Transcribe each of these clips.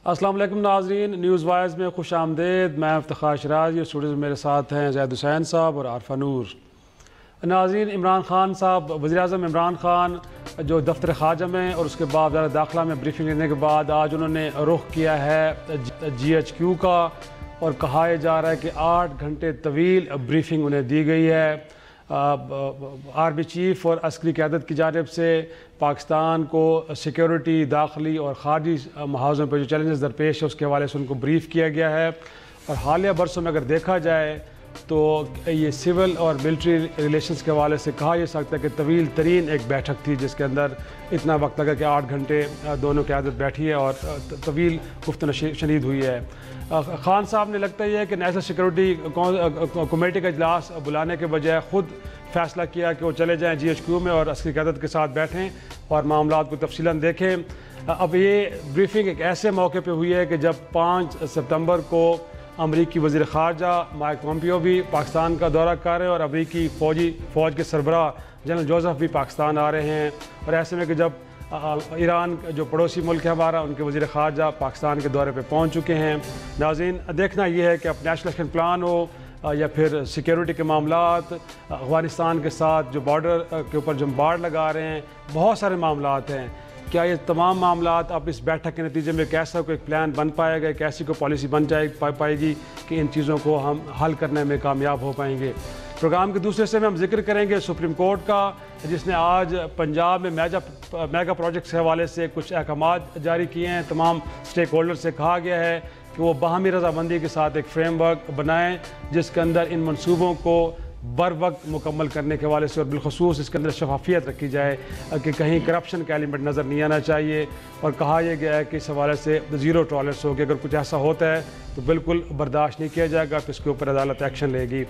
السلام علیکم ناظرین، نیوز وائز میں خوش آمدید۔ میں افتخار شرازی، اسٹوڈیو میں میرے ساتھ ہیں زید حسین صاحب اور عارفہ نور۔ ناظرین، عمران خان صاحب، وزیر اعظم عمران خان جو دفتر خارجہ میں اور اس کے بعد وزارت داخلہ میں بریفنگ لینے کے بعد آج انہوں نے رخ کیا ہے GHQ کا، اور کہا جا رہا ہے کہ 8 گھنٹے طویل بریفنگ انہیں دی گئی ہے آرمی چیف اور عسکری قیادت کی جانب سے۔ پاکستان کو سیکیورٹی، داخلی اور خارجی محاذوں پہ جو چیلنجز درپیش ہے اس کے حوالے سے ان کو بریف کیا گیا ہے۔ اور حالیہ برسوں میں اگر دیکھا جائے تو یہ سول اور ملٹری ریلیشنز کے حوالے سے کہا جا سکتا ہے کہ طویل ترین ایک بیٹھک تھی، جس کے اندر اتنا وقت لگا کہ 8 گھنٹے دونوں قیادت بیٹھی ہے اور طویل گفت و شنید ہوئی ہے۔ خان صاحب نے لگتا یہ ہے کہ نیشنل سیکورٹی کمیٹی کا اجلاس بلانے کے بجائے خود فیصلہ کیا کہ وہ چلے جائیں GHQ میں اور عسکری قیادت کے ساتھ بیٹھیں اور معاملات کو تفصیلاً دیکھیں۔ اب یہ بریفنگ ایک ایسے موقع پہ ہوئی ہے کہ جب 5 ستمبر کو امریکی وزیر خارجہ مائک پومپیو بھی پاکستان کا دورہ کر رہے ہیں اور امریکی فوج کے سربراہ جنرل جوزف بھی پاکستان آ رہے ہیں، اور ایسے میں کہ جب ایران جو پڑوسی ملک ہے ہمارا، ان کے وزیر خارجہ پاکستان کے دورے پہ پہنچ چکے ہیں۔ ناظرین، دیکھنا یہ ہے کہ اب نیشنل ایکشن پلان ہو یا پھر سیکیورٹی کے معاملات، افغانستان کے ساتھ جو بارڈر کے اوپر جو باڑ لگا رہے ہیں، بہت سارے معاملات ہیں۔ کیا یہ تمام معاملات اب اس بیٹھک کے نتیجے میں کیسا کوئی پلان بن پائے گا، کیسی کوئی پالیسی بن پائے گی کہ ان چیزوں کو ہم حل کرنے میں کامیاب ہو پائیں گے؟ پروگرام کے دوسرے سے میں ہم ذکر کریں گے سپریم کورٹ کا، جس نے آج پنجاب میں میگا پروجیکٹس کے حوالے سے کچھ احکامات جاری کیے ہیں۔ تمام سٹیک ہولڈر سے کہا گیا ہے کہ وہ باہمی رضامندی کے ساتھ ایک فریم ورک بنائیں جس کے اندر ان منصوبوں کو بر وقت مکمل کرنے کے حوالے سے، اور بالخصوص اس کے اندر شفافیت رکھی جائے کہ کہیں کرپشن کا ایلیمنٹ نظر نہیں آنا چاہیے۔ اور کہا یہ گیا ہے کہ اس حوالے سے زیرو ٹالرنس ہوگی، اگر کچھ ایسا ہوتا ہے تو بالکل برداشت نہیں کیا جائے گا، تو اس کے اوپر عدالت ایکشن لے گی۔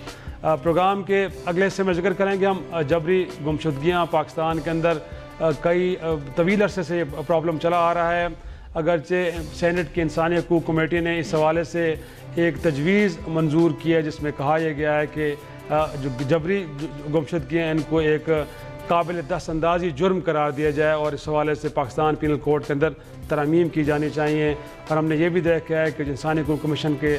پروگرام کے اگلے حصے میں ذکر کریں گے ہم جبری گمشدگیاں پاکستان کے اندر کئی طویل عرصے سے یہ پرابلم چلا آ رہا ہے، اگرچہ سینٹ کی انسانی حقوق کمیٹی نے اس حوالے سے ایک تجویز منظور کی ہے جس میں کہا یہ گیا ہے کہ جو جبری گمشدگی ہیں ان کو ایک قابل دست اندازی جرم قرار دیا جائے، اور اس حوالے سے پاکستان پینل کوڈ کے اندر ترامیم کی جانی چاہیے۔ اور ہم نے یہ بھی دیکھا ہے کہ انسانی حقوق کمیشن کے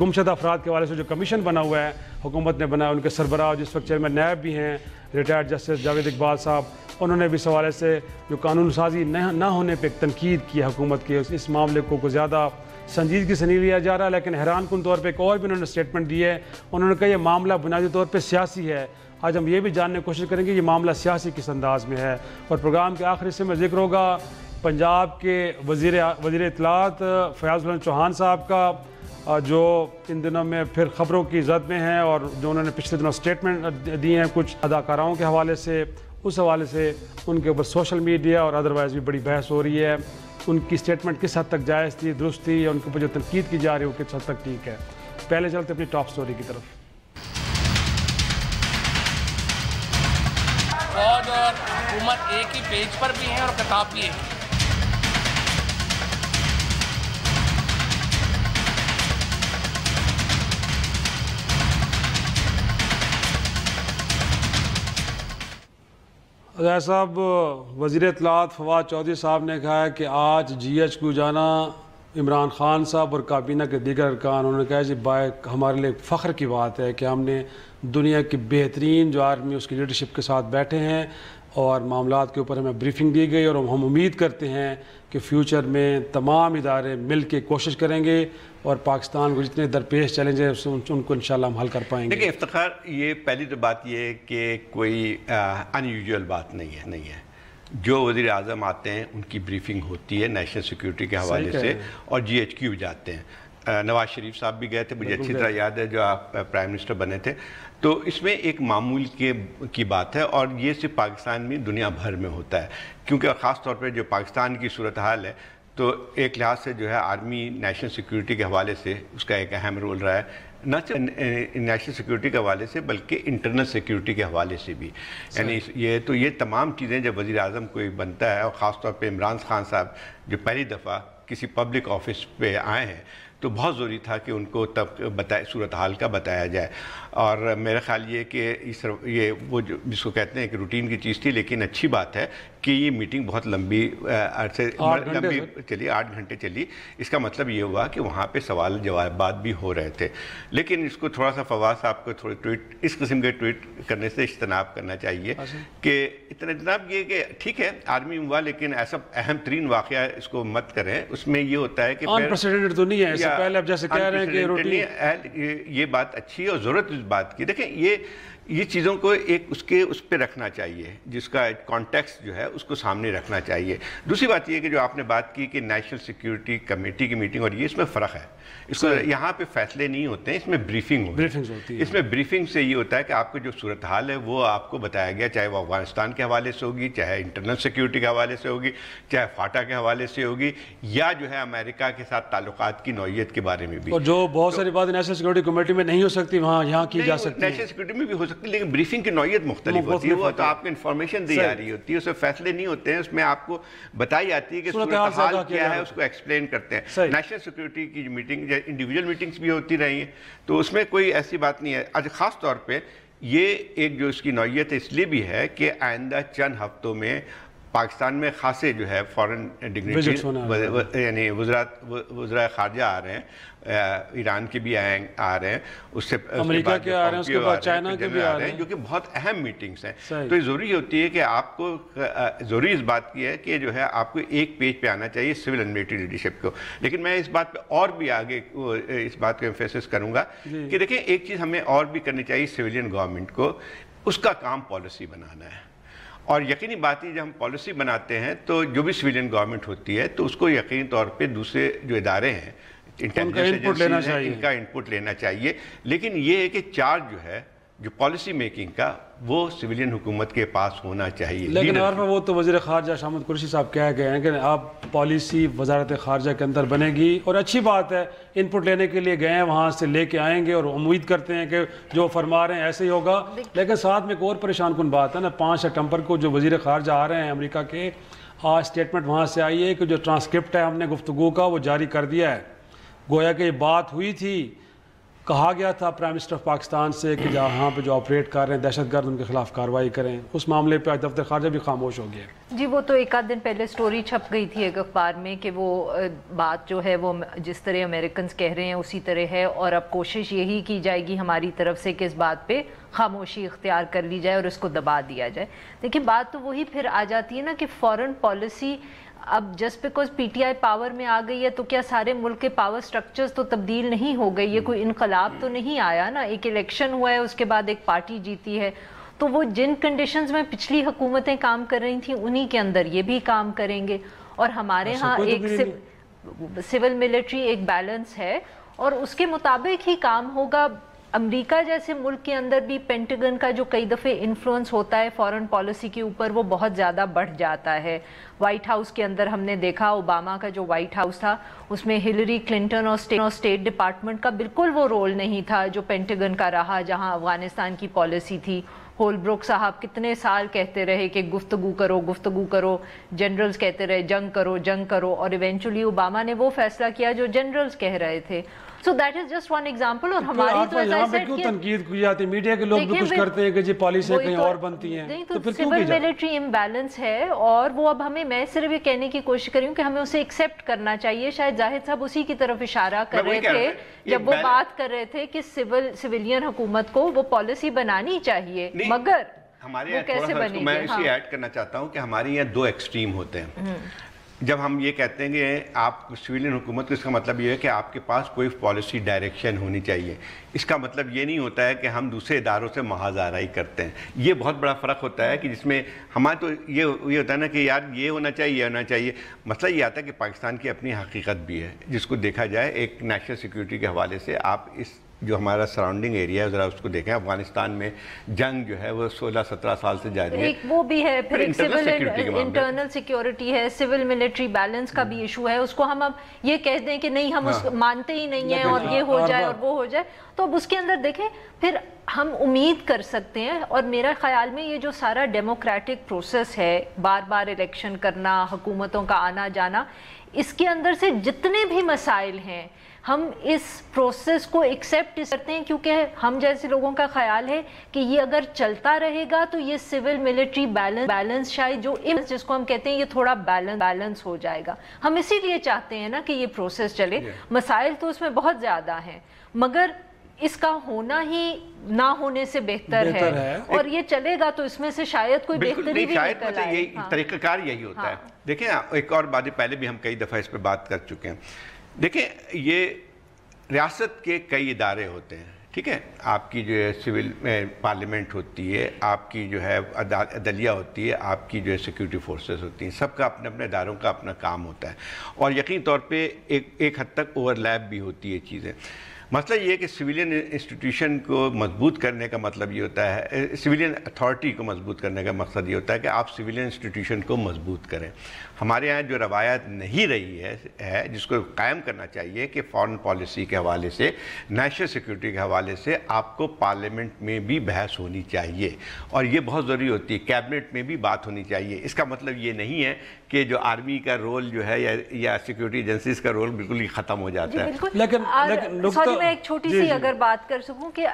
گمشدہ افراد کے حوالے سے جو کمیشن بنا ہوا ہے، حکومت نے بنایا، ان کے سربراہ جس وقت چیئرمین نیب بھی ہیں ریٹائرڈ جسٹس جاوید اقبال صاحب، انہوں نے بھی اس حوالے سے جو قانون سازی نہ ہونے پہ ایک تنقید کی حکومت کی، اس معاملے کو زیادہ سنجیدگی سے نہیں لیا جا رہا۔ لیکن حیران کن طور پہ ایک اور بھی انہوں نے اسٹیٹمنٹ دی ہے، انہوں نے کہا یہ معاملہ بنیادی طور پہ سیاسی ہے۔ آج ہم یہ بھی جاننے کی کوشش کریں گے یہ معاملہ سیاسی کس انداز میں ہے۔ اور پروگرام کے آخری حصے میں ذکر ہوگا پنجاب کے وزیر اطلاعات فیاض الحسن چوہان صاحب کا، جو ان دنوں میں پھر خبروں کی زد میں ہیں، اور جو انہوں نے پچھلے دنوں اسٹیٹمنٹ دی ہیں کچھ اداکاراؤں کے حوالے سے، اس حوالے سے ان کے اوپر سوشل میڈیا اور ادروائز بھی بڑی بحث ہو رہی ہے۔ ان کی اسٹیٹمنٹ کس حد تک جائز تھی، درست تھی، یا ان کے اوپر جو تنقید کی جا رہی ہے وہ کس حد تک ٹھیک ہے؟ پہلے چلتے اپنی ٹاپ سٹوری کی طرف۔ فوج اور حکومت ایک ہی پیج پر بھی ہیں اور کتاب بھی ایک ہی۔ ظاہر صاحب، وزیر اطلاعات فواد چودھری صاحب نے کہا ہے کہ آج GHQ جانا عمران خان صاحب اور کابینہ کے دیگر ارکان، انہوں نے کہا جی ہمارے لیے فخر کی بات ہے کہ ہم نے دنیا کی بہترین جو آرمی اس کی لیڈرشپ کے ساتھ بیٹھے ہیں اور معاملات کے اوپر ہمیں بریفنگ دی گئی، اور ہم امید کرتے ہیں کہ فیوچر میں تمام ادارے مل کے کوشش کریں گے اور پاکستان کو جتنے درپیش چیلنجز ہیں ان کو انشاءاللہ ہم حل کر پائیں گے۔ دیکھیں افتخار، یہ پہلی تو بات یہ ہے کہ کوئی ان یوزول بات نہیں ہے۔ جو وزیر اعظم آتے ہیں ان کی بریفنگ ہوتی ہے نیشنل سیکیورٹی کے حوالے سے، اور GHQ جاتے ہیں۔ نواز شریف صاحب بھی گئے تھے، مجھے اچھی طرح یاد ہے، جو آپ پرائم منسٹر بنے تھے۔ تو اس میں ایک معمول کی بات ہے، اور یہ صرف پاکستان میں، دنیا بھر میں ہوتا ہے، کیونکہ خاص طور پہ جو پاکستان کی صورتحال ہے تو ایک لحاظ سے جو ہے آرمی نیشنل سیکیورٹی کے حوالے سے اس کا ایک اہم رول رہا ہے، نہ صرف نیشنل سیکیورٹی کے حوالے سے بلکہ انٹرنل سیکیورٹی کے حوالے سے بھی۔ یعنی یہ تمام چیزیں جب وزیر اعظم کوئی بنتا ہے، اور خاص طور پہ عمران خان صاحب جو پہلی دفعہ کسی پبلک آفس پہ آئے ہیں، تو بہت ضروری تھا کہ ان کو تب صورتحال کا بتایا جائے. اور میرا خیال یہ کہ یہ وہ جس کو کہتے ہیں کہ روٹین کی چیز تھی, لیکن اچھی بات ہے کہ یہ میٹنگ بہت لمبی عرصے چلی, 8 گھنٹے چلی. اس کا مطلب یہ ہوا کہ وہاں پہ سوال جوابات بھی ہو رہے تھے. لیکن اس کو تھوڑا سا فواز صاحب کو تھوڑے ٹویٹ اس قسم کے ٹویٹ کرنے سے اجتناب کرنا چاہیے کہ اتنا جناب یہ کہ ٹھیک ہے آرمی ہوا, لیکن ایسا اہم ترین واقعہ اس کو مت کریں. اس میں یہ ہوتا ہے کہ انپریسیڈنٹڈ تو نہیں ہے, اس سے پہلے اب جیسے کہہ رہے ہیں کہ روٹین, یہ بات اچھی ہے اور ضرورت اس بات کی. دیکھیں یہ چیزوں کو ایک اس پہ رکھنا چاہیے, جس کا کانٹیکسٹ جو ہے اس کو سامنے رکھنا چاہیے. دوسری بات یہ کہ جو آپ نے بات کی کہ نیشنل سیکیورٹی کمیٹی کی میٹنگ, اور یہ اس میں فرق ہے. اس کو یہاں پہ فیصلے نہیں ہوتے ہیں, اس میں بریفنگ ہوتی ہے. اس میں بریفنگ سے یہ ہوتا ہے کہ آپ کو جو صورتحال ہے وہ آپ کو بتایا گیا, چاہے وہ افغانستان کے حوالے سے ہوگی, چاہے انٹرنل سیکیورٹی کے حوالے سے ہوگی, چاہے فاٹا کے حوالے سے ہوگی, یا جو ہے امریکہ کے ساتھ تعلقات کی نوعیت کے بارے میں بھی. اور جو بہت ساری باتیں نیشنل سیکیورٹی کمیٹی میں نہیں ہو سکتی وہاں یہاں کی جا سکتی ہیں. نیشنل سیکیورٹی میں بھی ہو سکتی ہے, لیکن بریفنگ کی نوعیت مختلف ہوتی ہے. وہ تو آپ کو انفارمیشن دی جا رہی ہوتی ہے, اس میں فیصلے نہیں ہوتے ہیں, اس میں آپ کو بتائی جاتی ہے کہ صورتحال کیا ہے, اس کو ایکسپلین کرتے ہیں. نیشنل سیکیورٹی کی میٹنگ انڈیویجول میٹنگز بھی ہوتی رہی ہیں, تو اس میں کوئی ایسی بات نہیں ہے. آج خاص طور پہ یہ ایک جو اس کی نوعیت اس لیے بھی ہے کہ آئندہ چند ہفتوں میں پاکستان میں خاصے جو ہے فورن ڈگنیٹی یعنی وزراء خارجہ آ رہے ہیں, ایران کے بھی آ رہے ہیں, اس سے امریکہ کے آ رہے ہیں, اس کے بعد چائنا کے بھی آ رہے ہیں, جو کہ بہت اہم میٹنگز ہیں. تو یہ ضروری ہوتی ہے کہ آپ کو ضروری اس بات کی ہے کہ جو ہے آپ کو ایک پیج پہ آنا چاہیے سول اینڈ ملٹری لیڈرشپ کو. لیکن میں اس بات پہ اور بھی آگے اس بات کو ایمفیسس کروں گا کہ دیکھیں ایک چیز ہمیں اور بھی کرنی چاہیے سویلین گورنمنٹ کو, اس کا کام پالیسی بنانا ہے. اور یقینی بات ہے جب ہم پالیسی بناتے ہیں تو جو بھی سویلین گورنمنٹ ہوتی ہے تو اس کو یقینی طور پہ دوسرے جو ادارے ہیں انٹیلیجنس ایجنسیز ہیں, ان کا انپٹ لینا چاہیے. لیکن یہ ہے کہ چارج جو ہے جو پالیسی میکنگ کا وہ سویلین حکومت کے پاس ہونا چاہیے. لیکن وہ تو وزیر خارجہ شاہ محمود قریشی صاحب کہہ گئے ہیں کہ اب پالیسی وزارت خارجہ کے اندر بنے گی, اور اچھی بات ہے انپٹ لینے کے لیے گئے ہیں, وہاں سے لے کے آئیں گے, اور امید کرتے ہیں کہ جو فرما رہے ہیں ایسے ہی ہوگا. لیکن ساتھ میں ایک اور پریشان کن بات ہے نا, 5 سپٹمبر کو جو وزیر خارجہ آ رہے ہیں امریکہ کے, آج اسٹیٹمنٹ وہاں سے آئی ہے کہ جو ٹرانسکرپٹ ہے ہم نے گفتگو کا وہ جاری کر دیا ہے. گویا کہ یہ بات ہوئی تھی, کہا گیا تھا پرائم منسٹر آف پاکستان سے کہ جہاں پہ جو آپریٹ کر رہے ہیں دہشت گرد ان کے خلاف کارروائی کریں. اس معاملے پہ آج دفتر خارجہ بھی خاموش ہو گیا. جی وہ تو ایک آدھ دن پہلے سٹوری چھپ گئی تھی ایک اخبار میں کہ وہ بات جو ہے وہ جس طرح امریکنز کہہ رہے ہیں اسی طرح ہے, اور اب کوشش یہی کی جائے گی ہماری طرف سے کہ اس بات پہ خاموشی اختیار کر لی جائے اور اس کو دبا دیا جائے. دیکھیں بات تو وہی پھر آ جاتی ہے نا کہ فورن پالیسی اب just because P T I power میں آ گئی ہے تو کیا سارے ملک کے پاور سٹرکچرز تو تبدیل نہیں ہو گئی, یہ کوئی انقلاب تو نہیں آیا نا. ایک الیکشن ہوا ہے, اس کے بعد ایک پارٹی جیتی ہے, تو وہ جن کنڈیشنز میں پچھلی حکومتیں کام کر رہی تھیں انہی کے اندر یہ بھی کام کریں گے. اور ہمارے ہاں ایک سول ملٹری ایک بیلنس ہے اور اس کے مطابق ہی کام ہوگا. امریکہ جیسے ملک کے اندر بھی پینٹاگن کا جو کئی دفعے انفلوئنس ہوتا ہے فورن پالیسی کے اوپر وہ بہت زیادہ بڑھ جاتا ہے. وائٹ ہاؤس کے اندر ہم نے دیکھا اوباما کا جو وائٹ ہاؤس تھا اس میں ہلری کلنٹن اور اسٹیٹ ڈپارٹمنٹ کا بالکل وہ رول نہیں تھا جو پینٹاگن کا رہا جہاں افغانستان کی پالیسی تھی. ہول بروک صاحب کتنے سال کہتے رہے کہ گفتگو کرو, جنرلز کہتے رہے جنگ کرو, اور ایونچولی اوباما نے وہ فیصلہ کیا جو جنرلز کہہ رہے تھے. So that is just one example. اور ہماری تو یہاں پہ کیوں تنقید کی جاتی ہے, میڈیا کے لوگ بھی کچھ کرتے ہیں کہ جی پالیسیاں کہیں اور بنتی ہیں, تو پھر کیوں کی جاتی ہے؟ سول ملٹری امبیلنس ہے اور وہ اب میں صرف یہ کہنے کی کوشش کری ہوں کہ ہمیں اسے ایکسیپٹ کرنا چاہیے. شاید زاہد صاحب اسی کی طرف اشارہ کر رہے تھے جب وہ بات کر رہے تھے کہ سویلین حکومت کو وہ پالیسی بنانی چاہیے, مگر ہمارے میں اسے ایڈ کرنا چاہتا ہوں کہ ہمارے یہاں 2 ایکسٹریم ہوتے ہیں. جب ہم یہ کہتے ہیں کہ آپ سویلین حکومت کو, اس کا مطلب یہ ہے کہ آپ کے پاس کوئی پالیسی ڈائریکشن ہونی چاہیے. اس کا مطلب یہ نہیں ہوتا ہے کہ ہم دوسرے اداروں سے محاذ آرائی کرتے ہیں. یہ بہت بڑا فرق ہوتا ہے کہ جس میں ہمارا تو یہ ہوتا ہے نا کہ یار یہ ہونا چاہیے یہ ہونا چاہیے. مسئلہ یہ آتا ہے کہ پاکستان کی اپنی حقیقت بھی ہے جس کو دیکھا جائے ایک نیشنل سیکیورٹی کے حوالے سے. آپ اس جو ہمارا سراؤنڈنگ ایریا ہے ذرا اس کو دیکھیں. افغانستان میں جنگ جو ہے وہ 16-17 سال سے جاری ہے. ایک وہ بھی ہے, پھر ایک انٹرنل سیکیورٹی ہے, سول ملٹری بیلنس کا بھی ایشو ہے. اس کو ہم اب یہ کہہ دیں کہ نہیں ہم اس مانتے ہی نہیں ہیں اور یہ ہو جائے اور وہ ہو جائے, تو اب اس کے اندر دیکھیں پھر ہم امید کر سکتے ہیں. اور میرا خیال میں یہ جو سارا ڈیموکریٹک پروسیس ہے, بار بار الیکشن کرنا, حکومتوں کا آنا جانا, اس کے اندر سے جتنے بھی مسائل ہیں ہم اس پروسیس کو ایکسیپٹ کرتے ہیں کیونکہ ہم جیسے لوگوں کا خیال ہے کہ یہ اگر چلتا رہے گا تو یہ سول ملٹری بیلنس شاید جو جس کو ہم کہتے ہیں یہ تھوڑا بیلنس ہو جائے گا. ہم اسی لیے چاہتے ہیں نا کہ یہ پروسیس چلے. مسائل تو اس میں بہت زیادہ ہیں مگر اس کا ہونا ہی نہ ہونے سے بہتر ہے اور یہ چلے گا تو اس میں سے شاید کوئی بہتری بھی نکل آئے. یہی طریقہ کار یہی ہوتا ہے. دیکھیں ایک اور بات پہلے بھی ہم کئی دفعہ اس پہ بات کر چکے ہیں. دیکھیں یہ ریاست کے کئی ادارے ہوتے ہیں, ٹھیک ہے, آپ کی جو ہے سول پارلیمنٹ ہوتی ہے, آپ کی جو ہے عدلیہ ہوتی ہے, آپ کی جو ہے سیکیورٹی فورسز ہوتی ہیں, سب کا اپنے اپنے اداروں کا اپنا کام ہوتا ہے اور یقینی طور پہ ایک حد تک اوور لیپ بھی ہوتی ہے چیزیں. مسئلہ یہ ہے کہ سویلین انسٹیٹیوشن کو مضبوط کرنے کا مطلب یہ ہوتا ہے, سویلین اتھارٹی کو مضبوط کرنے کا مقصد یہ ہوتا ہے کہ آپ سویلین انسٹیٹیوشن کو مضبوط کریں. ہمارے یہاں جو روایت نہیں رہی ہے جس کو قائم کرنا چاہیے کہ فارن پالیسی کے حوالے سے, نیشنل سیکیورٹی کے حوالے سے آپ کو پارلیمنٹ میں بھی بحث ہونی چاہیے اور یہ بہت ضروری ہوتی ہے, کیبنٹ میں بھی بات ہونی چاہیے. اس کا مطلب یہ نہیں ہے کہ جو آرمی کا رول جو ہے یا سیکیورٹی ایجنسیز کا رول بالکل ہی ختم ہو جاتا ہے. لیکن سوری میں ایک چھوٹی سی اگر بات کر سکوں کہ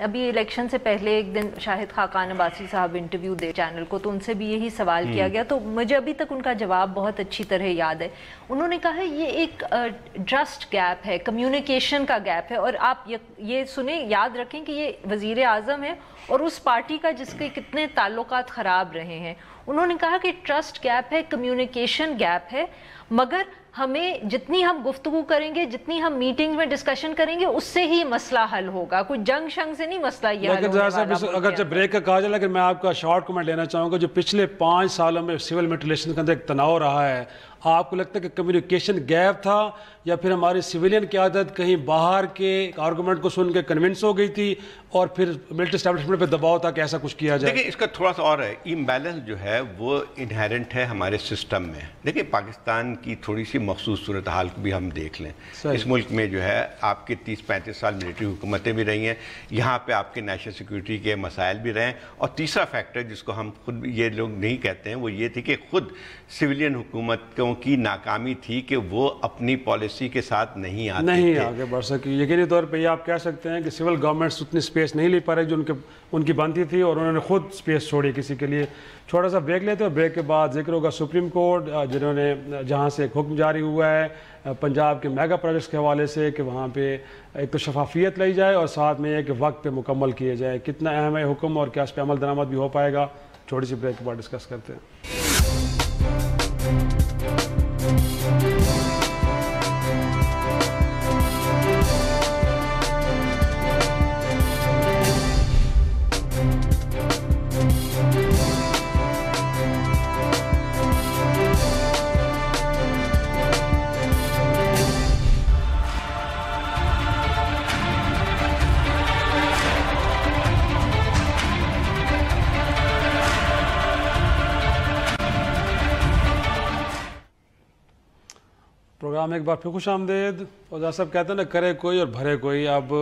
ابھی الیکشن سے پہلے ایک دن شاہد خاقان عباسی صاحب انٹرویو دے چینل کو, تو ان سے بھی یہی سوال کیا گیا تو مجھے ابھی تک ان کا جواب بہت اچھی طرح یاد ہے. انہوں نے کہا ہے یہ ایک ٹرسٹ گیپ ہے, کمیونیکیشن کا گیپ ہے, اور آپ یہ سنیں, یاد رکھیں کہ یہ وزیر اعظم ہے اور اس پارٹی کا جس کے کتنے تعلقات خراب رہے ہیں. انہوں نے کہا کہ ٹرسٹ گیپ ہے, کمیونیکیشن گیپ ہے, مگر ہمیں جتنی ہم گفتگو کریں گے, جتنی ہم میٹنگ میں ڈسکشن کریں گے, اس سے ہی مسئلہ حل ہوگا. کوئی جنگ شنگ سے نہیں مسئلہ یہ حل ہونے والا. اگر جب بریک کا کہا جائے, لیکن میں آپ کا شارٹ کمنٹ لینا چاہوں گا. جو پچھلے 5 سالوں میں سول ملٹری ریلیشن کے اندر ایک تناؤ رہا ہے, آپ کو لگتا ہے کہ کمیونیکیشن گیپ تھا یا پھر ہماری سویلین قیادت کہیں باہر کے آرگومنٹ کو سن کے کنونس ہو گئی تھی اور پھر ملٹری اسٹیبلشمنٹ پہ دباؤ تھا کہ ایسا کچھ کیا جائے؟ دیکھیں اس کا تھوڑا سا اور ہے, امبیلنس جو ہے وہ انہیرنٹ ہے ہمارے سسٹم میں. دیکھیں پاکستان کی تھوڑی سی مخصوص صورتحال کو بھی ہم دیکھ لیں. اس ملک میں جو ہے آپ کے 30-35 سال ملٹری حکومتیں بھی رہی ہیں, یہاں پہ آپ کے نیشنل سیکیورٹی کے مسائل بھی رہے ہیں, اور تیسرا فیکٹر جس کو ہم خود یہ لوگ نہیں کہتے ہیں وہ یہ تھی کہ خود سویلین حکومتوں کی ناکامی تھی کہ وہ اپنی پالیسی کے ساتھ نہیں آگے بڑھ سکی. یقینی طور پہ یہ آپ کہہ سکتے ہیں کہ سول گورنمنٹس اتنی سپیس نہیں لے پا رہے جو ان کی بنتی تھی, اور انہوں نے خود سپیس چھوڑی کسی کے لیے. چھوٹا سا بریک لیتے ہیں, اور بریک کے بعد ذکر ہوگا سپریم کورٹ جہاں سے ایک حکم جاری ہوا ہے پنجاب کے میگا پروجیکٹس کے حوالے سے کہ وہاں پہ ایک تو شفافیت لائی جائے اور ساتھ میں یہ کہ وقت پہ مکمل کیے جائے. کتنا اہم ہے حکم اور کیا اس پہ عمل درآمد بھی ہو پائے گا, چھوٹی سی بریک کے بعد ڈسکس کرتے ہیں. پروگرام ایک بار پھر خوش آمدید. اور صاحب کہتے ہیں نا, کرے کوئی اور بھرے کوئی. اب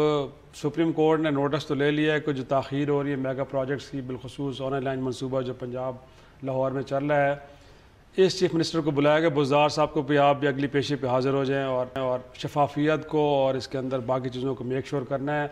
سپریم کورٹ نے نوٹس تو لے لیا ہے کہ جو تاخیر ہو رہی ہے میگا پروجیکٹس کی, بالخصوص آن لائن منصوبہ جو پنجاب لاہور میں چل رہا ہے, اس چیف منسٹر کو بلایا گیا بزدار صاحب کو بھی آپ بھی اگلی پیشی پہ حاضر ہو جائیں اور شفافیت کو اور اس کے اندر باقی چیزوں کو میک شور کرنا ہے.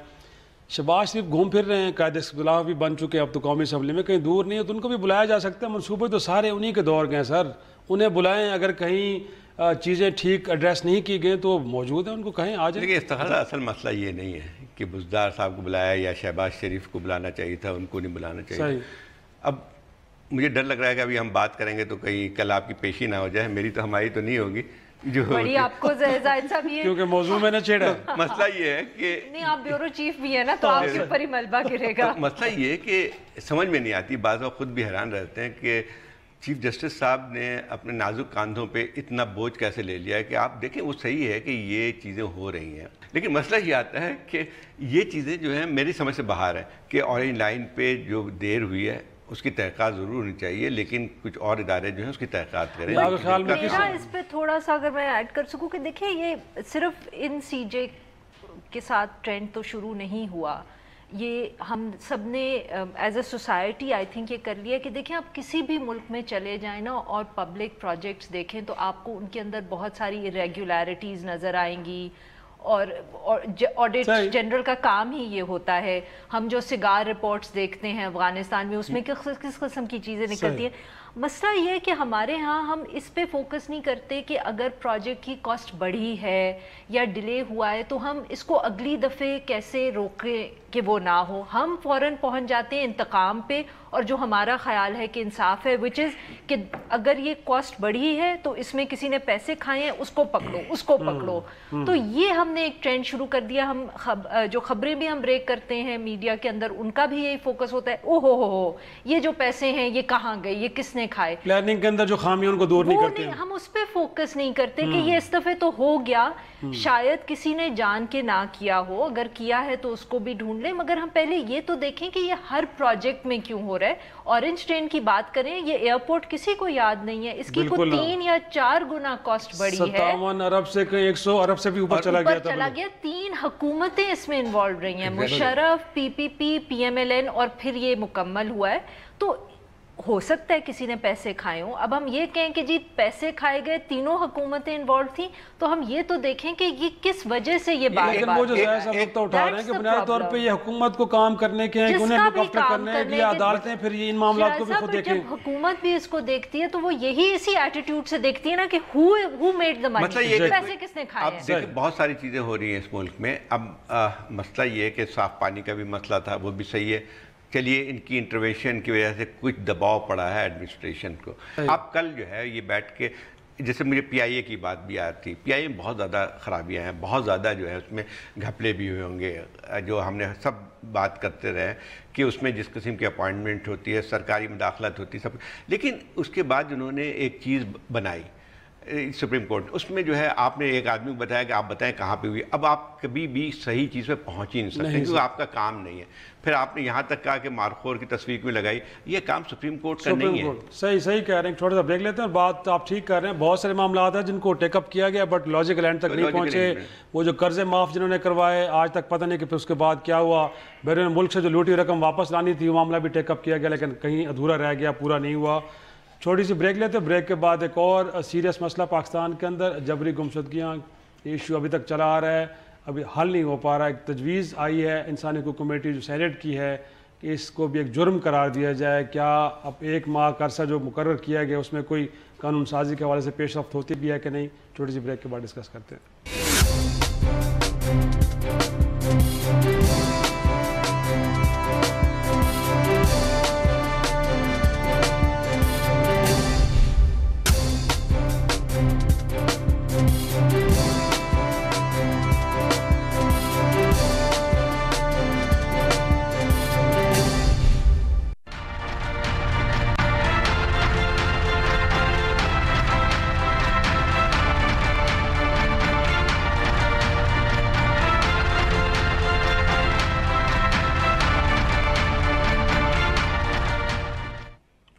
شہباز شریف گھوم پھر رہے ہیں, قائد اختلاف بھی بن چکے, اب تو قومی اسمبلی میں کہیں دور نہیں ہے, تو ان کو بھی بلایا جا سکتا ہے. منصوبے تو سارے انہی کے دور کے ہیں سر, انہیں بلائیں. اگر کہیں چیزیں ٹھیک ایڈریس نہیں کی گئی تو موجود ہیں, ان کو کہیں آ جائیں. دیکھیے استخارہ اصل مسئلہ یہ نہیں ہے کہ بزدار صاحب کو بلایا یا شہباز شریف کو بلانا چاہیے تھا, ان کو نہیں بلانا چاہیے. اب مجھے ڈر لگ رہا ہے کہ ابھی ہم بات کریں گے تو کہیں کل آپ کی پیشی نہ ہو جائے, میری تو ہماری تو نہیں ہوگی جو بڑی آپ کو زاہد صاحب یہ کیونکہ موضوع میں نے چھیڑا ہے. مسئلہ یہ ہے کہ نہیں, آپ بیورو چیف بھی ہیں نا, تو آپ کے اوپر ہی ملبہ گرے گا. مسئلہ یہ ہے کہ سمجھ میں نہیں آتی, بعض وقت خود بھی حیران رہتے ہیں کہ چیف جسٹس صاحب نے اپنے نازک کاندھوں پہ اتنا بوجھ کیسے لے لیا ہے. کہ آپ دیکھیں وہ صحیح ہے کہ یہ چیزیں ہو رہی ہیں, لیکن مسئلہ یہ آتا ہے کہ یہ چیزیں جو ہیں میری سمجھ سے باہر ہیں. کہ آرینج لائن پہ جو دیر ہوئی ہے اس کی تحقیقات ضرور ہونی چاہیے, لیکن کچھ اور ادارے جو ہیں اس کی تحقیقات کریں. میرا اس پہ تھوڑا سا اگر میں ایڈ کر سکوں کہ دیکھیں یہ صرف ان سی جے کے ساتھ ٹرینڈ تو شروع نہیں ہوا, یہ ہم سب نے as a society I think یہ کر لیا کہ دیکھیں آپ کسی بھی ملک میں چلے جائیں نا اور پبلک پروجیکٹس دیکھیں تو آپ کو ان کے اندر بہت ساری ریگولیرٹیز نظر آئیں گی, اور آڈٹ جنرل کا کام ہی یہ ہوتا ہے. ہم جو سگار رپورٹس دیکھتے ہیں افغانستان میں اس میں کس قسم کی چیزیں نکلتی ہیں. مسئلہ یہ ہے کہ ہمارے ہاں ہم اس پہ فوکس نہیں کرتے کہ اگر پروجیکٹ کی کاسٹ بڑھی ہے یا ڈیلے ہوا ہے تو ہم اس کو اگلی دفعے کیسے روکیں کہ وہ نہ ہو. ہم فوراً پہنچ جاتے ہیں انتقام پہ, اور جو ہمارا خیال ہے کہ انصاف ہے وچ از کہ اگر یہ کاسٹ بڑھی ہے تو اس میں کسی نے پیسے کھائے ہیں, اس کو پکڑو. تو یہ ہم نے ایک ٹرینڈ شروع کر دیا. ہم جو خبریں بھی ہم بریک کرتے ہیں میڈیا کے اندر ان کا بھی یہی فوکس ہوتا ہے, او ہو یہ جو پیسے ہیں یہ کہاں گئے, یہ کس نے کھائے. پلاننگ کے اندر جو خامیاں ان کو دور نہیں کرتے, ہم اس پہ فوکس نہیں کرتے کہ یہ اس دفعے تو ہو گیا, شاید کسی نے جان کے نہ کیا ہو, اگر کیا ہے تو اس کو بھی ڈھونڈ لیں, مگر ہم پہلے یہ تو دیکھیں کہ یہ ہر پروجیکٹ میں کیوں ہو رہا ہے. اورنج ٹرین کی بات کریں, یہ ایئرپورٹ کسی کو یاد نہیں ہے, اس کی کوئی 3 یا 4 گنا کاسٹ بڑی ہے. 57 ارب سے 100 ارب سے بھی اوپر چلا گیا. 3 حکومتیں اس میں انوالو رہی ہیں, مشرف, پی پی پی, پی ایم ایل این, اور پھر یہ مکمل ہوا ہے. تو ہو سکتا ہے کسی نے پیسے کھائے ہوں. اب ہم یہ کہیں کہ جی پیسے کھائے گئے, تینوں حکومتیں انوالو تھیں, تو ہم یہ تو دیکھیں کہ یہ کس وجہ سے یہ بات. لیکن وہ جو ظاہر صاحب نقطہ اٹھا رہے ہیں کہ بنیادی طور پہ یہ حکومت کو کام کرنے کے ہیں, انہیں لک آفٹر کرنے ہیں, یہ عدالتیں پھر یہ ان معاملات کو بھی خود دیکھیں. جب حکومت بھی اس کو دیکھتی ہے تو وہ یہی اسی ایٹیٹیوڈ سے دیکھتی ہے نا کہ who made the money, پیسے کس نے کھائے ہیں. اب دیکھیں بہت ساری چیزیں ہو رہی ہیں اس ملک میں. اب مسئلہ یہ ہے کہ صاف پانی کا بھی مسئلہ تھا, وہ بھی صحیح ہے. چلیے ان کی انٹروینشن کی وجہ سے کچھ دباؤ پڑا ہے ایڈمنسٹریشن کو. اب کل جو ہے یہ بیٹھ کے, جیسے مجھے پی آئی اے کی بات بھی آتی تھی, پی آئی اے میں بہت زیادہ خرابیاں ہیں, بہت زیادہ جو ہے اس میں گھپلے بھی ہوئے ہوں گے, جو ہم نے سب بات کرتے رہے کہ اس میں جس قسم کی اپوائنٹمنٹ ہوتی ہے, سرکاری مداخلت ہوتی ہے, سب. لیکن اس کے بعد انہوں نے ایک چیز بنائی سپریم کورٹ, اس میں جو ہے آپ نے ایک آدمی کو بتایا کہ آپ بتائیں کہاں پہ ہوئی. اب آپ کبھی بھی صحیح چیز پہ پہنچ ہی نہیں سکتے کیونکہ آپ کا کام نہیں ہے. پھر آپ نے یہاں تک کہا کہ مارخور کی تصویر میں لگائی, یہ کام سپریم کورٹ کا نہیں ہے. صحیح کہہ رہے ہیں. تھوڑا سا بریک لیتے ہیں, بات آپ ٹھیک کر رہے ہیں. بہت سارے معاملات ہیں جن کو ٹیک اپ کیا گیا بٹ لاجیکل اینڈ تک نہیں پہنچے. وہ جو قرضے معاف جنہوں نے کروائے آج تک پتہ نہیں کہ پھر اس کے بعد کیا ہوا. بیرون ملک سے جو لوٹی رقم واپس لانی تھی وہ معاملہ بھی ٹیک اپ کیا گیا لیکن کہیں ادھورا رہ گیا, پورا نہیں ہوا. چھوٹی سی بریک لیتے ہیں. بریک کے بعد ایک اور سیریس مسئلہ پاکستان کے اندر, جبری گمشدگیاں, ایشو ابھی تک چلا آ رہا ہے, ابھی حل نہیں ہو پا رہا. ایک تجویز آئی ہے انسانی حقوق کمیٹی جو سینیٹ کی ہے کہ اس کو بھی ایک جرم قرار دیا جائے. کیا اب 1 ماہ کا عرصہ جو مقرر کیا گیا اس میں کوئی قانون سازی کے حوالے سے پیش رفت ہوتی بھی ہے کہ نہیں؟ چھوٹی سی بریک کے بعد ڈسکس کرتے ہیں.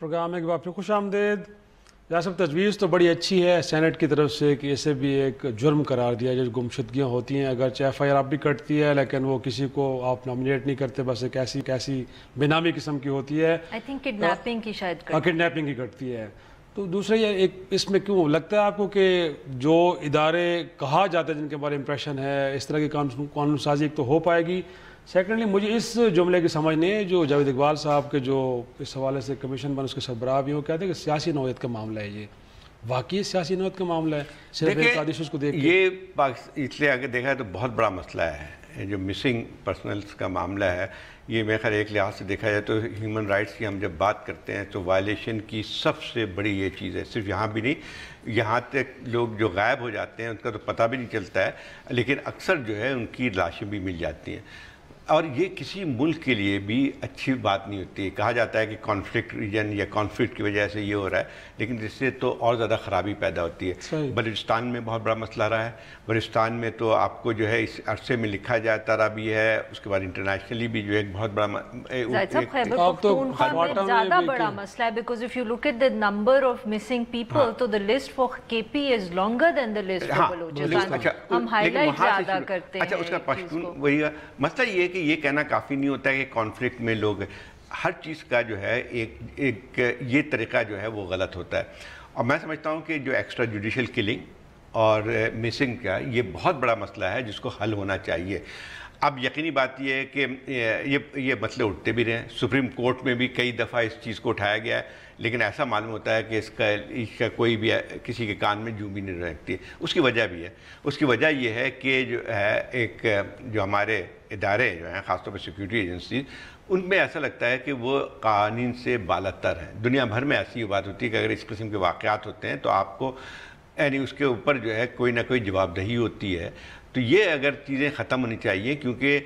پروگرام میں ایک بار پھر خوش آمدید. ریاست تجویز تو بڑی اچھی ہے سینٹ کی طرف سے کہ اسے بھی ایک جرم قرار دیا جو گمشدگیاں ہوتی ہیں. اگرچہ ایف آئی آر آپ بھی کٹتی ہے لیکن وہ کسی کو آپ نامنیٹ نہیں کرتے, بس ایک ایسی بینامی قسم کی ہوتی ہے. آئی تھنک کڈنیپنگ کی شاید کڈنیپنگ کی کٹتی ہے. تو دوسرا یہ ایک اس میں کیوں لگتا ہے آپ کو کہ جو ادارے کہا جاتا ہے جن کے بارے امپریشن ہے اس طرح کی قانون سازی ایک تو ہو پائے گی. سیکنڈلی مجھے اس جملے کی سمجھ نہیں ہے جو جاوید اقبال صاحب کے جو اس حوالے سے کمیشن بن اس کے سربراہ بھی ہوں کہتے ہیں کہ سیاسی نوعیت کا معاملہ ہے. یہ واقعی سیاسی نوعیت کا معاملہ ہے صرف ایک آدیش کو دیکھ کے. یہ اس لیے آگے دیکھا ہے تو بہت بڑا مسئلہ ہے جو مسنگ پرسنلز کا معاملہ ہے. یہ میرے خیال ایک لحاظ سے دیکھا جائے تو ہیومن رائٹس کی ہم جب بات کرتے ہیں تو وائلیشن کی سب سے بڑی یہ چیز ہے. صرف یہاں بھی نہیں, یہاں تک لوگ جو غائب ہو جاتے ہیں ان کا تو پتہ بھی نہیں چلتا ہے لیکن اکثر جو ہے ان کی لاشیں بھی مل جاتی ہیں. اور یہ کسی ملک کے لیے بھی اچھی بات نہیں ہوتی ہے. کہا جاتا ہے کہ کانفلکٹ ریجن یا کانفلکٹ کی وجہ سے یہ ہو رہا ہے لیکن اس سے تو اور زیادہ خرابی پیدا ہوتی ہے. بلوچستان میں بہت بڑا مسئلہ رہا ہے. بلوچستان میں تو آپ کو جو ہے اس عرصے میں لکھا جاتا رہا بھی ہے, اس کے بعد انٹرنیشنلی بھی جو ایک بہت بڑا زیادہ بڑا مسئلہ ہے because if you look at the number of missing people تو the list for KP is longer than the list for Balochistan. ہم ہائی لائٹ زیادہ کرتے ہیں. اچھا اس کا پشتون وہی مسئلہ یہ کہ یہ کہنا کافی نہیں ہوتا ہے کہ کانفلکٹ میں لوگ ہر چیز کا جو ہے ایک یہ طریقہ جو ہے وہ غلط ہوتا ہے. اور میں سمجھتا ہوں کہ جو ایکسٹرا جوڈیشل کلنگ اور مسنگ کا یہ بہت بڑا مسئلہ ہے جس کو حل ہونا چاہیے. اب یقینی بات یہ ہے کہ یہ مسئلے اٹھتے بھی رہے ہیں. سپریم کورٹ میں بھی کئی دفعہ اس چیز کو اٹھایا گیا ہے, لیکن ایسا معلوم ہوتا ہے کہ اس کا کوئی بھی کسی کے کان میں جوں بھی نہیں رکھتی. اس کی وجہ بھی ہے. اس کی وجہ یہ ہے کہ جو ہے ایک جو ہمارے ادارے جو ہیں خاص طور پہ سیکیورٹی ایجنسیز, ان میں ایسا لگتا ہے کہ وہ قوانین سے بالاتر ہیں. دنیا بھر میں ایسی بات ہوتی ہے کہ اگر اس قسم کے واقعات ہوتے ہیں تو آپ کو یعنی اس کے اوپر جو ہے کوئی نہ کوئی جواب دہی ہوتی ہے. تو یہ اگر چیزیں ختم ہونی چاہیے, کیونکہ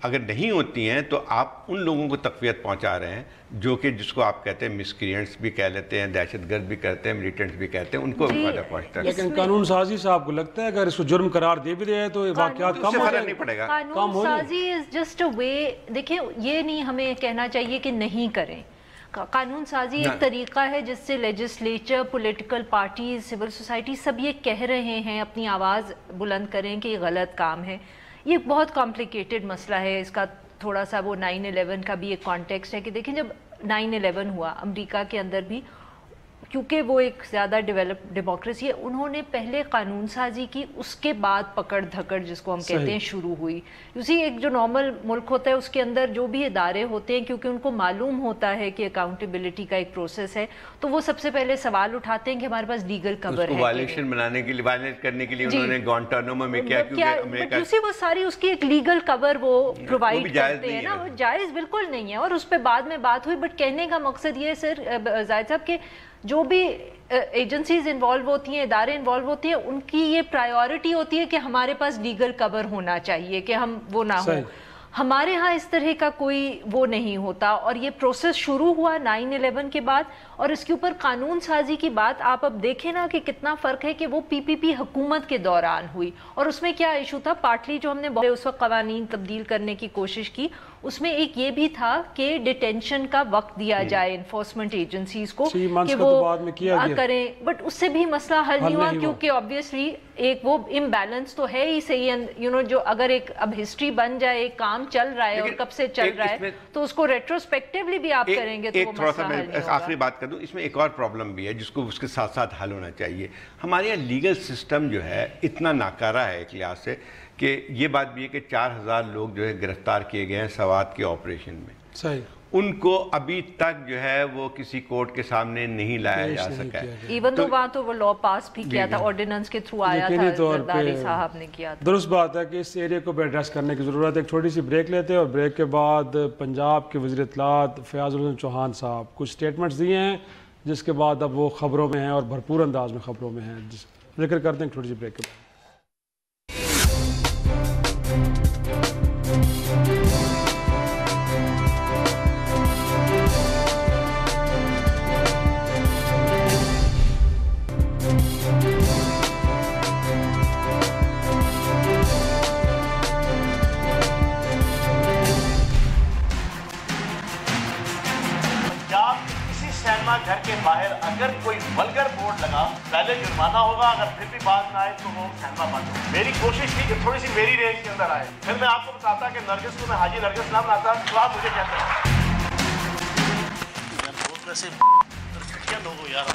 اگر نہیں ہوتی ہیں تو آپ ان لوگوں کو تقویت پہنچا رہے ہیں جو کہ جس کو آپ کہتے ہیں مسکرینٹس بھی کہہ لیتے ہیں, دہشت گرد بھی کہتے ہیں, ملیٹنٹس بھی کہتے ہیں, ان کو بھی فائدہ پہنچتا ہے. لیکن قانون سازی سے آپ کو لگتا ہے اگر اس کو جرم قرار دے بھی دے تو واقعات کم ہو نہیں پڑے گا. قانون سازی از جسٹ اے وے. دیکھیں یہ نہیں ہمیں کہنا چاہیے کہ نہیں کریں. قانون سازی ایک طریقہ ہے جس سے legislature, political parties, civil society سب یہ کہہ رہے ہیں, اپنی آواز بلند کریں کہ یہ غلط کام ہے. یہ بہت کمپلیکیٹڈ مسئلہ ہے. اس کا تھوڑا سا وہ 9/11 کا بھی ایک کانٹیکسٹ ہے کہ دیکھیں جب 9/11 ہوا امریکہ کے اندر بھی, کیونکہ وہ ایک زیادہ ڈیولپ ڈیموکریسی ہے, انہوں نے پہلے قانون سازی کی, اس کے بعد پکڑ دھکڑ جس کو ہم کہتے ہیں شروع ہوئی. اسی ایک جو نارمل ملک ہوتا ہے اس کے اندر جو بھی ادارے ہوتے ہیں کیونکہ ان کو معلوم ہوتا ہے کہ اکاؤنٹیبلٹی کا ایک پروسیس ہے, تو وہ سب سے پہلے سوال اٹھاتے ہیں کہ ہمارے پاس لیگل کور ہے. وائلیشن بنانے کے لیے, وائلیٹ کرنے کے لیے انہوں نے گوانٹانامو میں کیا, کیونکہ امریکہ وہ ساری اس کی ایک لیگل کور وہ پرووائڈ کرتے ہیں نا, وہ جائز بالکل نہیں ہے. اور اس پہ بعد میں بات ہوئی, بٹ کہنے کا مقصد یہ ہے سر زاہد صاحب کہ جو بھی ایجنسیز انوالو ہوتی ہیں, ادارے انوالو ہوتے ہیں, ان کی یہ پرائیورٹی ہوتی ہے کہ ہمارے پاس لیگل کور ہونا چاہیے کہ ہم وہ نہ ہو. ہمارے ہاں اس طرح کا کوئی وہ نہیں ہوتا. اور یہ پروسیس شروع ہوا 9/11 کے بعد, اور اس کے اوپر قانون سازی کی بات آپ اب دیکھیں نا کہ کتنا فرق ہے کہ وہ PPP حکومت کے دوران ہوئی. اور اس میں کیا ایشو تھا, پارٹلی جو ہم نے اس وقت قوانین تبدیل کرنے کی کوشش کی, اس میں ایک یہ بھی تھا کہ ڈیٹینشن کا وقت دیا جائے انفورسمنٹ ایجنسیز کو کہ وہ کریں, بٹ اس سے بھی مسئلہ حل نہیں ہوا کیونکہ آبویسلی ایک وہ امبیلنس تو ہے ہی صحیح. جو اگر ایک اب ہسٹری بن جائے, ایک کام چل رہا ہے اور کب سے چل رہا ہے, تو اس کو ریٹروسپیکٹیولی بھی آپ کریں گے تو وہ مسئلہ حل نہیں ہوگا. آخری بات کر دوں, اس میں ایک اور پرابلم بھی ہے جس کو اس کے ساتھ ساتھ حل ہونا چاہیے. ہمارے یہاں لیگل سسٹم جو ہے اتنا ناکارہ ہے ایک لحاظ سے کہ یہ بات بھی ہے کہ 4000 لوگ جو ہے گرفتار کیے گئے ہیں سوات کے آپریشن میں. صحیح. ان کو ابھی تک جو ہے وہ کسی کورٹ کے سامنے نہیں لایا جا سکا ہے. ایون تو وہاں تو وہ لا پاس بھی کیا تھا, آرڈیننس کے تھرو آیا تھا, زرداری صاحب نے کیا تھا. درست بات ہے کہ اس ایریا کو بھی ایڈریس کرنے کی ضرورت ہے. ایک چھوٹی سی بریک لیتے ہیں اور بریک کے بعد پنجاب کے وزیر اطلاعات فیاض الحسن چوہان صاحب کچھ سٹیٹمنٹس دیے ہیں جس کے بعد اب وہ خبروں میں ہیں اور بھرپور انداز میں خبروں میں ہیں. ذکر کرتے ہیں چھوٹی سی بریک کے بعد. گھر کے باہر اگر کوئی ولگر بورڈ لگا, پہلے جرمانہ ہوگا, اگر پھر بھی بات نہ آئے تو وہ سینما بند ہوگا. میری کوشش تھی کہ تھوڑی سی میری رینج کے اندر آئے. پھر میں آپ کو بتاتا کہ نرگس کو میں حاجی نرگس نام لاتا تو آپ مجھے کہتے ہیں بہت ویسے چھٹیاں لوگ ہو یار.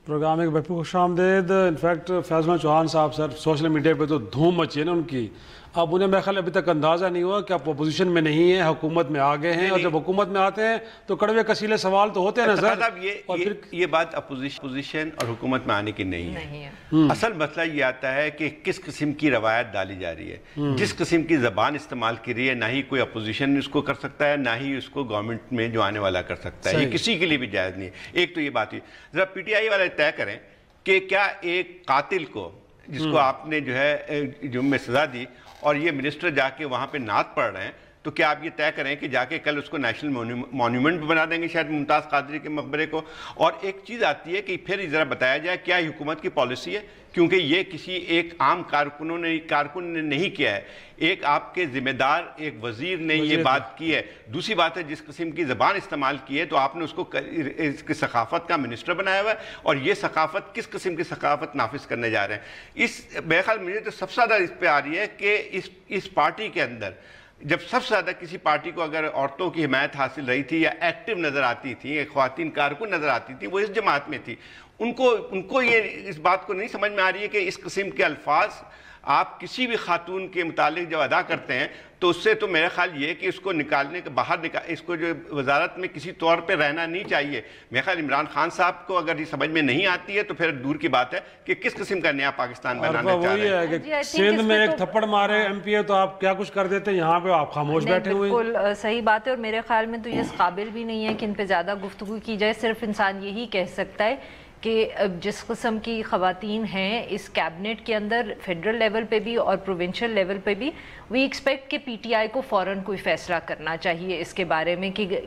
پروگرام ایک بھرپور خوش آمدید. انفیکٹ فیاض الحسن چوہان صاحب سر سوشل میڈیا پہ تو دھوم مچی ہے نا ان کی. اب انہیں میرے خیال ابھی تک اندازہ نہیں ہوا کہ آپ اپوزیشن میں نہیں ہیں, حکومت میں آ گئے ہیں, اور جب حکومت میں آتے ہیں تو کڑوے کسیلے سوال تو ہوتے ہیں نا سر. یہ بات اپوزیشن اور حکومت میں آنے کی نہیں ہے. اصل مسئلہ یہ آتا ہے کہ کس قسم کی روایت ڈالی جا رہی ہے, جس قسم کی زبان استعمال کی رہی ہے, نہ ہی کوئی اپوزیشن اس کو کر سکتا ہے, نہ ہی اس کو گورنمنٹ میں جو آنے والا کر سکتا ہے. یہ کسی کے لیے بھی جائز نہیں ہے. ایک تو یہ بات ہوئی, ذرا PTI والے طے کریں کہ کیا ایک قاتل کو جس کو آپ نے جو ہے جرم میں سزا دی اور یہ منسٹر جا کے وہاں پہ نعت پڑھ رہے ہیں, تو کیا آپ یہ طے کریں کہ جا کے کل اس کو نیشنل مونیومنٹ بنا دیں گے شاید ممتاز قادری کے مقبرے کو. اور ایک چیز آتی ہے کہ پھر ذرا بتایا جائے کیا حکومت کی پالیسی ہے, کیونکہ یہ کسی ایک عام کارکن نے نہیں کیا ہے, ایک آپ کے ذمہ دار ایک وزیر نے یہ بات کی ہے. دوسری بات ہے جس قسم کی زبان استعمال کی ہے تو آپ نے اس کو اس کی ثقافت کا منسٹر بنایا ہوا ہے, اور یہ ثقافت کس قسم کی ثقافت نافذ کرنے جا رہے ہیں. اس میرے خیال مجھے تو سب سے زیادہ اس پہ آ رہی ہے کہ اس پارٹی کے اندر جب سب سے زیادہ کسی پارٹی کو اگر عورتوں کی حمایت حاصل رہی تھی یا ایکٹیو نظر آتی تھی، خواتین کارکن نظر آتی تھی، وہ اس جماعت میں تھی. ان کو یہ اس بات کو نہیں سمجھ میں آ رہی ہے کہ اس قسم کے الفاظ آپ کسی بھی خاتون کے متعلق جب ادا کرتے ہیں تو اس سے تو میرا خیال یہ ہے کہ اس کو نکالنے کے اس کو جو وزارت میں کسی طور پہ رہنا نہیں چاہیے. میرا خیال عمران خان صاحب کو اگر یہ سمجھ میں نہیں آتی ہے تو پھر دور کی بات ہے کہ کس قسم کا نیا پاکستان بنانا چاہ رہے ہیں. کہ سندھ میں ایک تھپڑ مارے ایم پی ہے تو آپ کیا کچھ کر دیتے ہیں، یہاں پہ آپ خاموش بیٹھے ہوئے ہیں. بالکل صحیح بات ہے، اور میرے خیال میں تو یہ اس قابل بھی نہیں ہے کہ ان پہ زیادہ گفتگو کی جائے. صرف انسان یہی کہہ سکتا ہے کہ جس قسم کی خواتین ہیں اس کیبنٹ کے اندر، فیڈرل لیول پہ بھی اور پروونشل لیول پہ بھی، وی ایکسپیکٹ کہ پی ٹی آئی کو فوراً کوئی فیصلہ کرنا چاہیے اس کے بارے میں کہ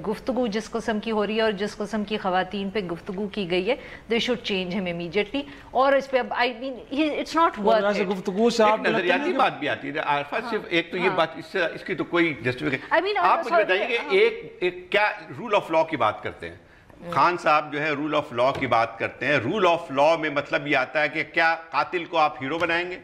گفتگو جس قسم کی ہو رہی ہے اور جس قسم کی خواتین پہ گفتگو کی گئی ہے، they should change them immediately. اور اس پہ اب I mean it's not worth it. گفتگو سے آپ نظریاتی بات بھی آتی ہے عارفہ. صرف ایک تو یہ بات اس کی تو کوئی جسٹیفیکیشن. آپ مجھے بتائیے کہ ایک کیا رول آف لاء کی بات کرتے ہیں. خان صاحب جو ہے رول آف لاء کی بات کرتے ہیں. رول آف لاء میں مطلب یہ آتا ہے کہ کیا قاتل کو آپ ہیرو بنائیں گے،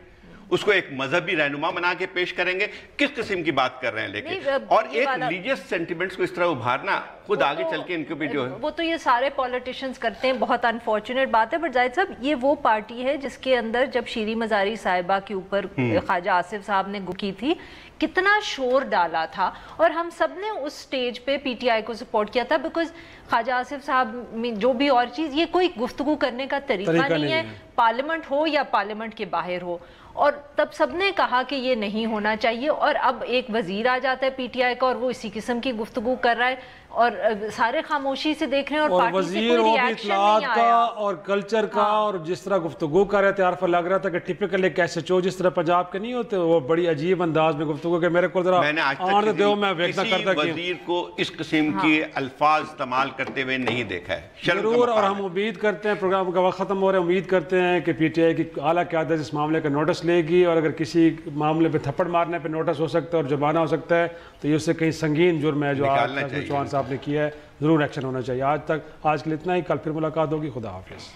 اس کو ایک مذہبی رہنما بنا کے پیش کریں گے؟ کس قسم کی بات کر رہے ہیں؟ لیکن اور ایک ریلیجیس سینٹیمنٹس کو اس طرح ابھارنا خود آگے چل کے ان کو بھی جو ہے وہ تو یہ سارے پولیٹیشنز کرتے ہیں. بہت انفارچونیٹ بات ہے. بٹ زاہد صاحب یہ وہ پارٹی ہے جس کے اندر جب شیریں مزاری صاحبہ کے اوپر خواجہ آصف صاحب نے کی تھی کتنا شور ڈالا تھا، اور ہم سب نے اس سٹیج پہ پی ٹی آئی کو سپورٹ کیا تھا. بیکاز خواجہ آصف صاحب میں جو بھی اور چیز، یہ کوئی گفتگو کرنے کا طریقہ نہیں ہے، پارلیمنٹ ہو یا پارلیمنٹ کے باہر ہو. اور تب سب نے کہا کہ یہ نہیں ہونا چاہیے. اور اب ایک وزیر آ جاتا ہے پی ٹی آئی کا اور وہ اسی قسم کی گفتگو کر رہا ہے اور سارے خاموشی سے دیکھ رہے ہیں اور پارٹی سے کوئی ری ایکشن نہیں آیا. اور کلچر کا اور جس طرح گفتگو کر رہے تھے، عارفہ لگ رہا تھا کہ ٹپیکل ایک ایسے چو جس طرح پنجاب کے نہیں ہوتے، وہ بڑی عجیب انداز میں گفتگو کہ میرے کو ذرا میں نے آج تک کسی وزیر کو اس قسم کے الفاظ استعمال کرتے ہوئے نہیں دیکھا ہے. ضرور. اور ہم امید کرتے ہیں، پروگرام کا وقت ختم ہو رہا ہے، امید کرتے ہیں کہ پی ٹی آئی کی اعلیٰ قیادت اس معاملے کا نوٹس لے گی، اور اگر کسی معاملے پہ تھپڑ مارنے پہ نوٹس ہو سکتا ہے اور جرمانہ ہو سکتا ہے تو یہ اس سے کہیں سنگین جرم ہے جو آج چوہان صاحب نے کیا ہے. ضرور ایکشن ہونا چاہیے. آج کے لیے اتنا ہی. کل پھر ملاقات ہوگی. خدا حافظ.